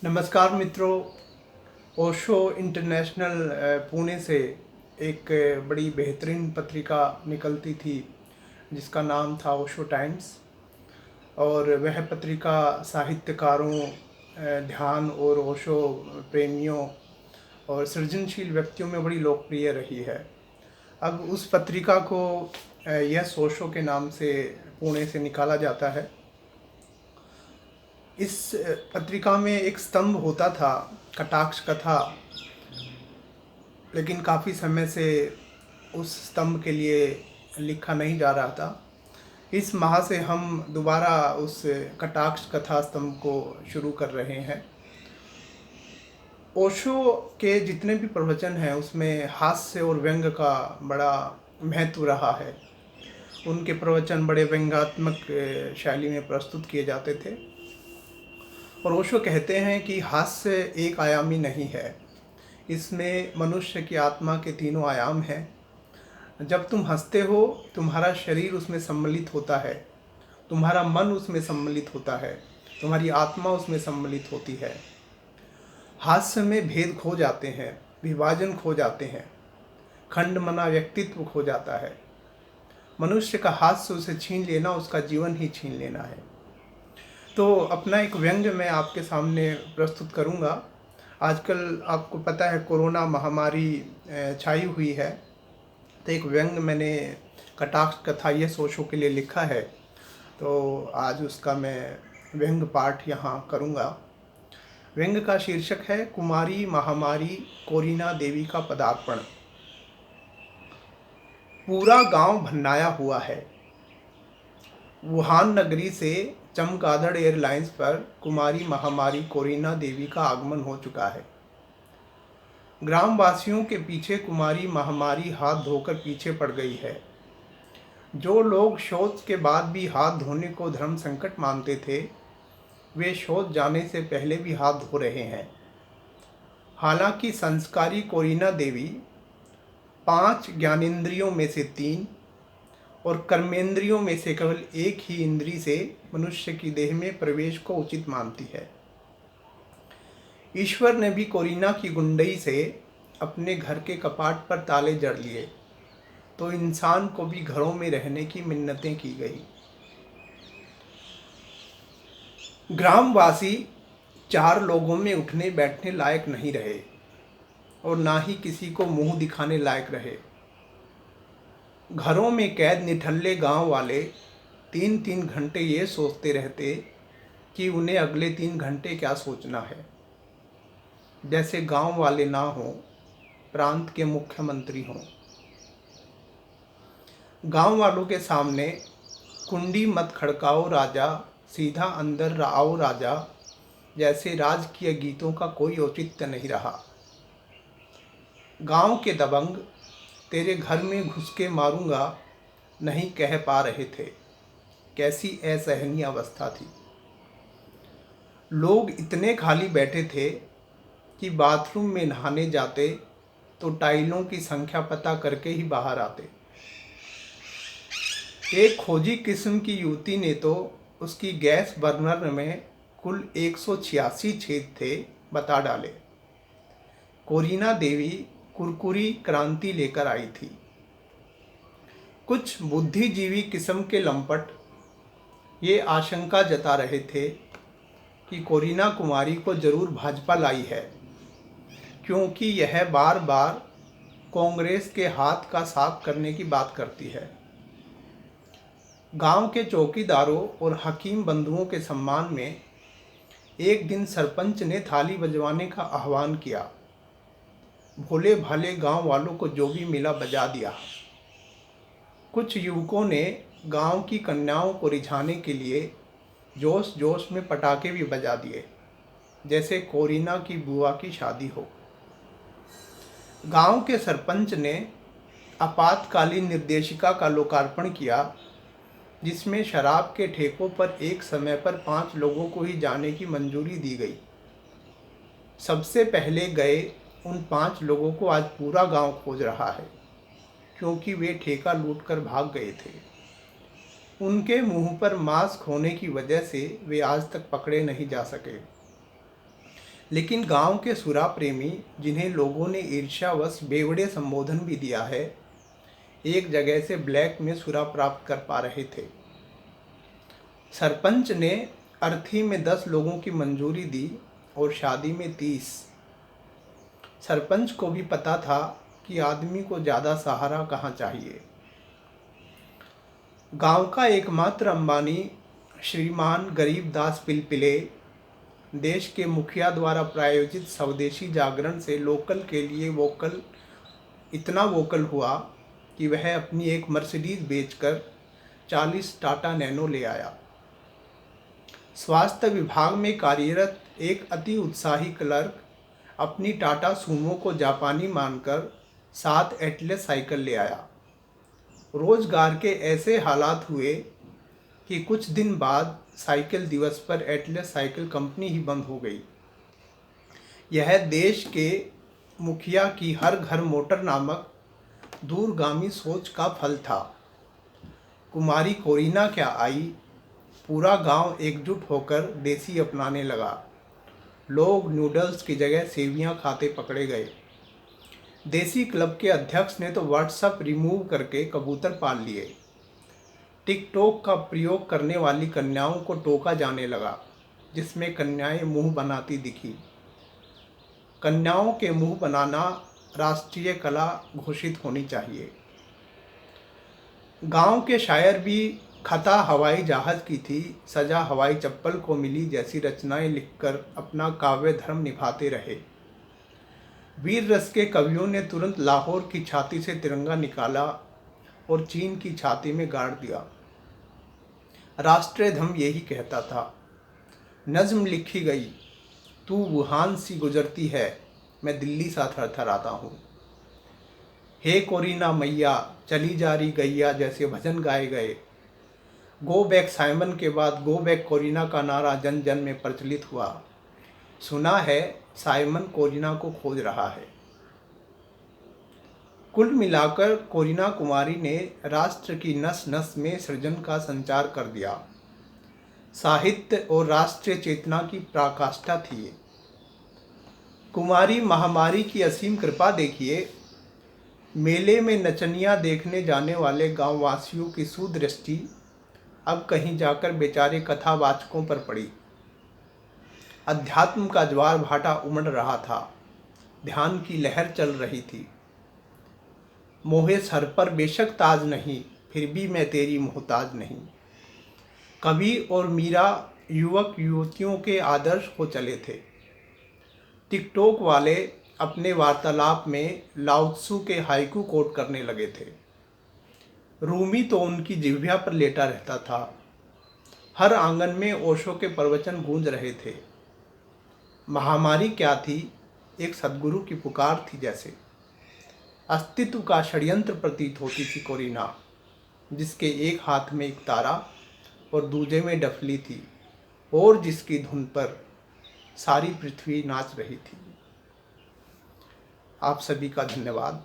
नमस्कार मित्रों। ओशो इंटरनेशनल पुणे से एक बड़ी बेहतरीन पत्रिका निकलती थी जिसका नाम था ओशो टाइम्स। और वह पत्रिका साहित्यकारों, ध्यान और ओशो प्रेमियों और सृजनशील व्यक्तियों में बड़ी लोकप्रिय रही है। अब उस पत्रिका को यस ओशो के नाम से पुणे से निकाला जाता है। इस पत्रिका में एक स्तंभ होता था, कटाक्ष कथा, लेकिन काफ़ी समय से उस स्तंभ के लिए लिखा नहीं जा रहा था। इस माह से हम दोबारा उस कटाक्ष कथा स्तंभ को शुरू कर रहे हैं। ओशो के जितने भी प्रवचन हैं उसमें हास्य और व्यंग का बड़ा महत्व रहा है। उनके प्रवचन बड़े व्यंग्यात्मक शैली में प्रस्तुत किए जाते थे। और ओशो कहते हैं कि हास्य एक आयामी नहीं है, इसमें मनुष्य की आत्मा के तीनों आयाम हैं। जब तुम हंसते हो तुम्हारा शरीर उसमें सम्मिलित होता है, तुम्हारा मन उसमें सम्मिलित होता है, तुम्हारी आत्मा उसमें सम्मिलित होती है। हास्य में भेद खो जाते हैं, विभाजन खो जाते हैं, खंड मना व्यक्तित्व खो जाता है। मनुष्य का हास्य उसे छीन लेना उसका जीवन ही छीन लेना है। तो अपना एक व्यंग्य मैं आपके सामने प्रस्तुत करूंगा। आजकल आपको पता है कोरोना महामारी छाई हुई है, तो एक व्यंग्य मैंने कटाक्ष कथा ये ओशो के लिए लिखा है, तो आज उसका मैं व्यंग्य पाठ यहाँ करूँगा। व्यंग्य का शीर्षक है कुमारी महामारी कोरिना देवी का पदार्पण। पूरा गांव भन्नाया हुआ है। वुहान नगरी से चमगादड़ एयरलाइंस पर कुमारी महामारी कोरिना देवी का आगमन हो चुका है। ग्रामवासियों के पीछे कुमारी महामारी हाथ धोकर पीछे पड़ गई है। जो लोग शौच के बाद भी हाथ धोने को धर्म संकट मानते थे, वे शौच जाने से पहले भी हाथ धो रहे हैं। हालांकि संस्कारी कोरिना देवी 5 ज्ञानेंद्रियों में से 3 और कर्मेंद्रियों में से केवल एक ही इंद्री से मनुष्य की देह में प्रवेश को उचित मानती है। ईश्वर ने भी कोरिना की गुंडई से अपने घर के कपाट पर ताले जड़ लिए, तो इंसान को भी घरों में रहने की मिन्नतें की गई। ग्रामवासी 4 लोगों में उठने बैठने लायक नहीं रहे और ना ही किसी को मुंह दिखाने लायक रहे। घरों में कैद निठल्ले गांव वाले 3-3 घंटे ये सोचते रहते कि उन्हें अगले 3 घंटे क्या सोचना है। जैसे गांव वाले ना हों, प्रांत के मुख्यमंत्री हों। गांव वालों के सामने कुंडी मत खड़काओ राजा, सीधा अंदर आओ राजा जैसे राजकीय गीतों का कोई औचित्य नहीं रहा। गांव के दबंग तेरे घर में घुस के मारूंगा नहीं कह पा रहे थे। कैसी असहनीय अवस्था थी। लोग इतने खाली बैठे थे कि बाथरूम में नहाने जाते तो टाइलों की संख्या पता करके ही बाहर आते। एक खोजी किस्म की युवती ने तो उसकी गैस बर्नर में कुल 186 छेद थे बता डाले। कोरिना देवी कुरकुरी क्रांति लेकर आई थी। कुछ बुद्धिजीवी किस्म के लंपट ये आशंका जता रहे थे कि कोरिना कुमारी को जरूर भाजपा लाई है, क्योंकि यह बार बार कांग्रेस के हाथ का साफ करने की बात करती है। गांव के चौकीदारों और हकीम बंधुओं के सम्मान में एक दिन सरपंच ने थाली बजवाने का आह्वान किया। भोले भाले गांव वालों को जो भी मिला बजा दिया। कुछ युवकों ने गांव की कन्याओं को रिझाने के लिए जोश जोश में पटाखे भी बजा दिए, जैसे कोरिना की बुआ की शादी हो। गांव के सरपंच ने आपातकालीन निर्देशिका का लोकार्पण किया, जिसमें शराब के ठेकों पर एक समय पर 5 लोगों को ही जाने की मंजूरी दी गई। सबसे पहले गए उन 5 लोगों को आज पूरा गांव खोज रहा है, क्योंकि वे ठेका लूटकर भाग गए थे। उनके मुंह पर मास्क होने की वजह से वे आज तक पकड़े नहीं जा सके। लेकिन गांव के सुरा प्रेमी, जिन्हें लोगों ने ईर्ष्यावश बेवड़े संबोधन भी दिया है, एक जगह से ब्लैक में सुरा प्राप्त कर पा रहे थे। सरपंच ने अर्थी में 10 लोगों की मंजूरी दी और शादी में 30। सरपंच को भी पता था कि आदमी को ज़्यादा सहारा कहाँ चाहिए। गांव का एकमात्र अंबानी श्रीमान गरीबदास पिलपिले देश के मुखिया द्वारा प्रायोजित स्वदेशी जागरण से लोकल के लिए वोकल इतना वोकल हुआ कि वह अपनी एक मर्सिडीज बेचकर 40 टाटा नैनो ले आया। स्वास्थ्य विभाग में कार्यरत एक अति उत्साही क्लर्क अपनी टाटा सूमो को जापानी मानकर 7 एटलस साइकिल ले आया। रोजगार के ऐसे हालात हुए कि कुछ दिन बाद साइकिल दिवस पर एटलस साइकिल कंपनी ही बंद हो गई। यह देश के मुखिया की हर घर मोटर नामक दूरगामी सोच का फल था। कुमारी कोरिना क्या आई, पूरा गांव एकजुट होकर देसी अपनाने लगा। लोग नूडल्स की जगह सेवियां खाते पकड़े गए। देसी क्लब के अध्यक्ष ने तो व्हाट्सएप रिमूव करके कबूतर पाल लिए। टिकटॉक का प्रयोग करने वाली कन्याओं को टोका जाने लगा, जिसमें कन्याएं मुंह बनाती दिखी। कन्याओं के मुंह बनाना राष्ट्रीय कला घोषित होनी चाहिए। गांव के शायर भी खता हवाई जहाज की थी, सजा हवाई चप्पल को मिली जैसी रचनाएं लिखकर अपना काव्य धर्म निभाते रहे। वीर रस के कवियों ने तुरंत लाहौर की छाती से तिरंगा निकाला और चीन की छाती में गाड़ दिया। राष्ट्रीय धर्म यही कहता था। नज्म लिखी गई, तू वुहान सी गुजरती है, मैं दिल्ली सा थरथराता हूँ। हे कोरिना मैया, चली जा रही गैया जैसे भजन गाए गए। गो बैक साइमन के बाद गो बैक कोरिना का नारा जन जन में प्रचलित हुआ। सुना है साइमन कोरिना को खोज रहा है। कुल मिलाकर कोरिना कुमारी ने राष्ट्र की नस नस में सृजन का संचार कर दिया। साहित्य और राष्ट्रीय चेतना की पराकाष्ठा थी ये। कुमारी महामारी की असीम कृपा देखिए। मेले में नचनियाँ देखने जाने वाले गांववासियों की सुदृष्टि अब कहीं जाकर बेचारे कथावाचकों पर पड़ी। अध्यात्म का ज्वार भाटा उमड़ रहा था, ध्यान की लहर चल रही थी। मोहे सर पर बेशक ताज नहीं, फिर भी मैं तेरी मोहताज नहीं। कवि और मीरा युवक युवतियों के आदर्श हो चले थे। टिकटॉक वाले अपने वार्तालाप में लाओ त्सु के हाइकू कोट करने लगे थे। रूमी तो उनकी जिह्वा पर लेटा रहता था। हर आंगन में ओशो के प्रवचन गूंज रहे थे। महामारी क्या थी, एक सद्गुरु की पुकार थी जैसे। अस्तित्व का षड्यंत्र प्रतीत होती थी कोरिना, जिसके एक हाथ में एक तारा और दूजे में डफली थी और जिसकी धुन पर सारी पृथ्वी नाच रही थी। आप सभी का धन्यवाद।